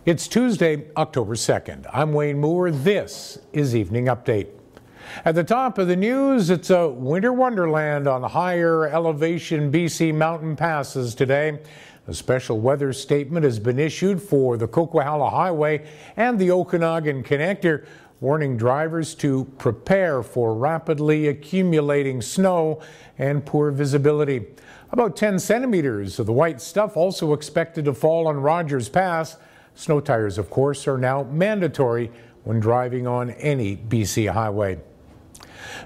It's Tuesday, October 2nd. I'm Wayne Moore. This is Evening Update. At the top of the news, it's a winter wonderland on higher elevation BC mountain passes today. A special weather statement has been issued for the Coquihalla Highway and the Okanagan Connector, warning drivers to prepare for rapidly accumulating snow and poor visibility. About 10 centimeters of the white stuff also expected to fall on Rogers Pass. Snow tires, of course, are now mandatory when driving on any BC highway.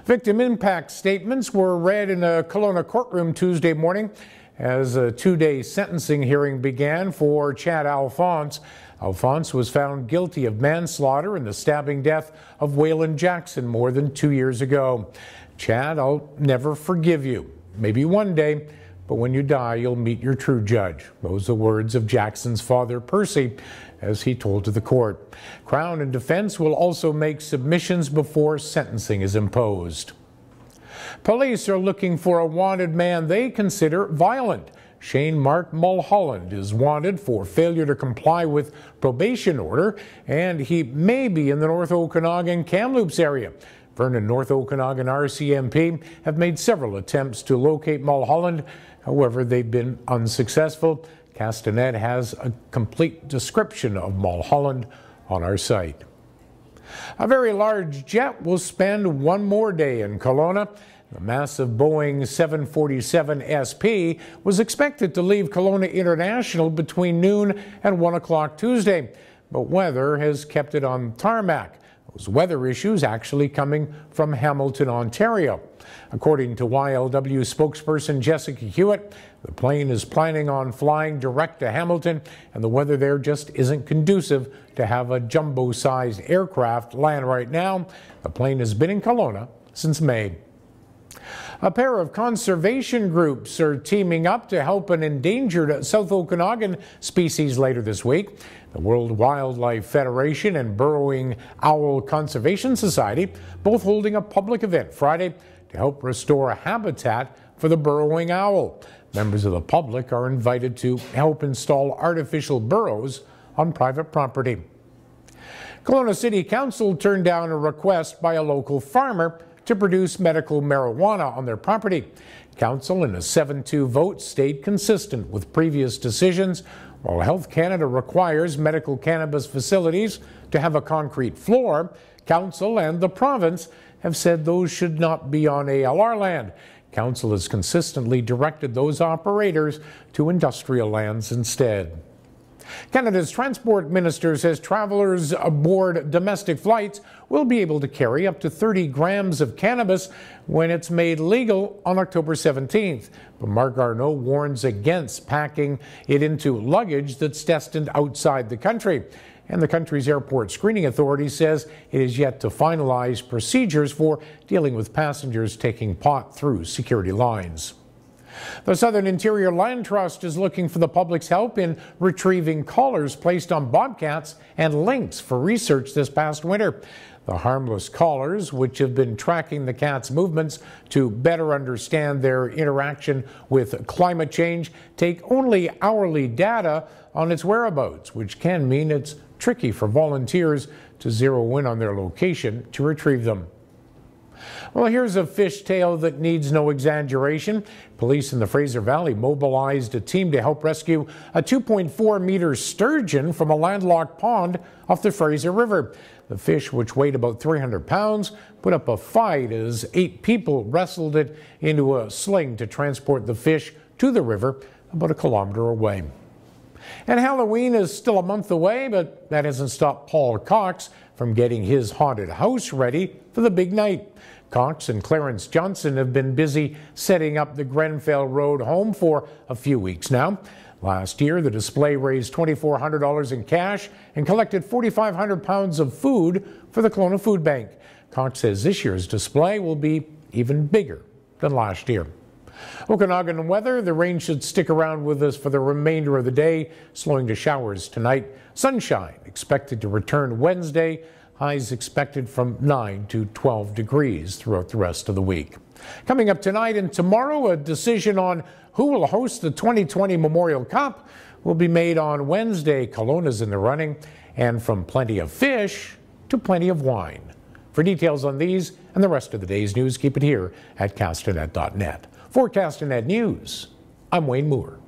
Victim impact statements were read in a Kelowna courtroom Tuesday morning as a two-day sentencing hearing began for Chad Alphonse. Alphonse was found guilty of manslaughter in the stabbing death of Waylon Jackson more than 2 years ago. Chad, I'll never forgive you. Maybe one day, but when you die, you'll meet your true judge. Those are the words of Jackson's father, Percy, as he told to the court. Crown and defense will also make submissions before sentencing is imposed. Police are looking for a wanted man they consider violent. Shane Mark Mulholland is wanted for failure to comply with probation order, and he may be in the North Okanagan Kamloops area. Vernon North Okanagan RCMP have made several attempts to locate Mulholland. However, they've been unsuccessful. Castanet has a complete description of Mulholland on our site. A very large jet will spend one more day in Kelowna. The massive Boeing 747 SP was expected to leave Kelowna International between noon and 1 o'clock Tuesday, but weather has kept it on tarmac. Those weather issues actually coming from Hamilton, Ontario. According to YLW spokesperson Jessica Hewitt, the plane is planning on flying direct to Hamilton, and the weather there just isn't conducive to have a jumbo-sized aircraft land right now. The plane has been in Kelowna since May. A pair of conservation groups are teaming up to help an endangered South Okanagan species later this week. The World Wildlife Federation and Burrowing Owl Conservation Society both holding a public event Friday to help restore a habitat for the burrowing owl. Members of the public are invited to help install artificial burrows on private property. Kelowna City Council turned down a request by a local farmer to produce medical marijuana on their property. Council, in a 7-2 vote, stayed consistent with previous decisions. While Health Canada requires medical cannabis facilities to have a concrete floor, Council and the province have said those should not be on ALR land. Council has consistently directed those operators to industrial lands instead. Canada's transport minister says travelers aboard domestic flights will be able to carry up to 30 grams of cannabis when it's made legal on October 17th. But Mark Arnault warns against packing it into luggage that's destined outside the country. And the country's airport screening authority says it is yet to finalize procedures for dealing with passengers taking pot through security lines. The Southern Interior Land Trust is looking for the public's help in retrieving collars placed on bobcats and lynx for research this past winter. The harmless collars, which have been tracking the cats' movements to better understand their interaction with climate change, take only hourly data on its whereabouts, which can mean it's tricky for volunteers to zero in on their location to retrieve them. Well, here's a fishtail that needs no exaggeration. Police in the Fraser Valley mobilized a team to help rescue a 2.4-meter sturgeon from a landlocked pond off the Fraser River. The fish, which weighed about 300 pounds, put up a fight as 8 people wrestled it into a sling to transport the fish to the river about a kilometer away. And Halloween is still a month away, but that hasn't stopped Paul Cox from getting his haunted house ready for the big night. Cox and Clarence Johnson have been busy setting up the Grenfell Road home for a few weeks now. Last year, the display raised $2,400 in cash and collected 4,500 pounds of food for the Kelowna Food Bank. Cox says this year's display will be even bigger than last year. Okanagan weather, the rain should stick around with us for the remainder of the day, slowing to showers tonight. Sunshine expected to return Wednesday. Highs expected from 9 to 12 degrees throughout the rest of the week. Coming up tonight and tomorrow, a decision on who will host the 2020 Memorial Cup will be made on Wednesday. Kelowna's in the running, and from plenty of fish to plenty of wine. For details on these and the rest of the day's news, keep it here at castanet.net. For Castanet News, I'm Wayne Moore.